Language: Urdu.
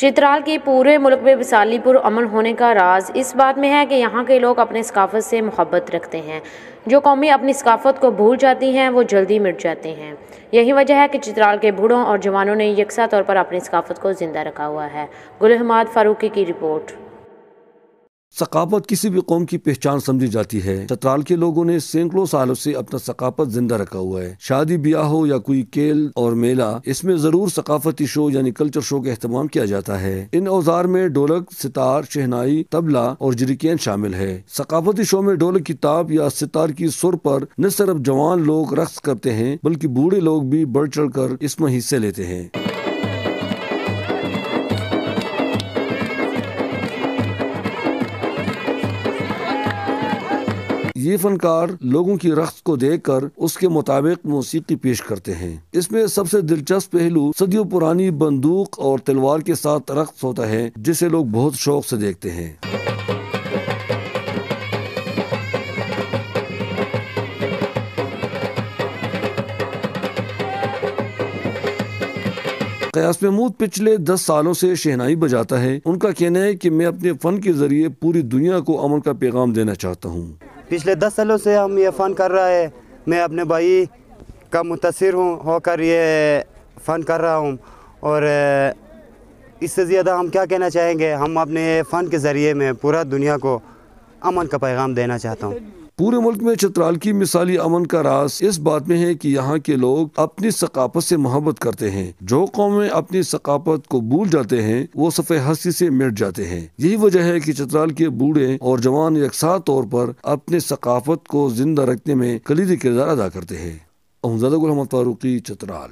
چترال کے پورے ملک میں مثالی پرامن ہونے کا راز اس بات میں ہے کہ یہاں کے لوگ اپنے ثقافت سے محبت رکھتے ہیں۔ جو قومیں اپنی ثقافت کو بھول جاتی ہیں وہ جلدی مٹ جاتے ہیں۔ یہی وجہ ہے کہ چترال کے بوڑھوں اور جوانوں نے یکساں طور پر اپنی ثقافت کو زندہ رکھا ہوا ہے۔ گل حماد فاروقی کی رپورٹ۔ ثقافت کسی بھی قوم کی پہچان سمجھی جاتی ہے۔ چترال کے لوگوں نے سینکڑوں سالوں سے اپنا ثقافت زندہ رکھا ہوا ہے۔ شادی بیاہ ہو یا کوئی کھیل اور میلہ، اس میں ضرور ثقافتی شو یعنی کلچر شو کا اہتمام کیا جاتا ہے۔ ان اوزار میں ڈھولک، ستار، شہنائی، طبلہ اور جریکین شامل ہے۔ ثقافتی شو میں ڈھولک کی تاپ یا ستار کی سر پر نہ صرف جوان لوگ رقص کرتے ہیں بلکہ بوڑھے لوگ بھی بڑھ چڑھ کر اس میں حصے لیتے ہیں۔ یہ فنکار لوگوں کی رقص کو دیکھ کر اس کے مطابق موسیقی پیش کرتے ہیں۔ اس میں سب سے دلچسپ پہلو صدیوں پرانی بندوق اور تلوار کے ساتھ رقص ہوتا ہے، جسے لوگ بہت شوق سے دیکھتے ہیں۔ قیاس محمود پچھلے 10 سالوں سے شہنائی بجاتا ہے۔ ان کا کہنا ہے کہ میں اپنے فن کے ذریعے پوری دنیا کو امن کا پیغام دینا چاہتا ہوں۔ پچھلے 10 سالوں سے ہم یہ فن کر رہا ہے۔ میں اپنے بھائی کا متاثر ہو کر یہ فن کر رہا ہوں، اور اس سے زیادہ ہم کیا کہنا چاہیں گے۔ ہم اپنے فن کے ذریعے میں پورا دنیا کو امن کا پیغام دینا چاہتا ہوں۔ پورے ملک میں چترال کی مثالی امن کا راز اس بات میں ہے کہ یہاں کے لوگ اپنی ثقافت سے محبت کرتے ہیں۔ جو قومیں اپنی ثقافت کو بھول جاتے ہیں وہ صفحہ ہستی سے مٹ جاتے ہیں۔ یہی وجہ ہے کہ چترال کے بوڑھے اور جوان یکساں طور پر اپنے ثقافت کو زندہ رکھنے میں کلیدی کردار ادا کرتے ہیں۔ گل حماد فاروقی، چترال۔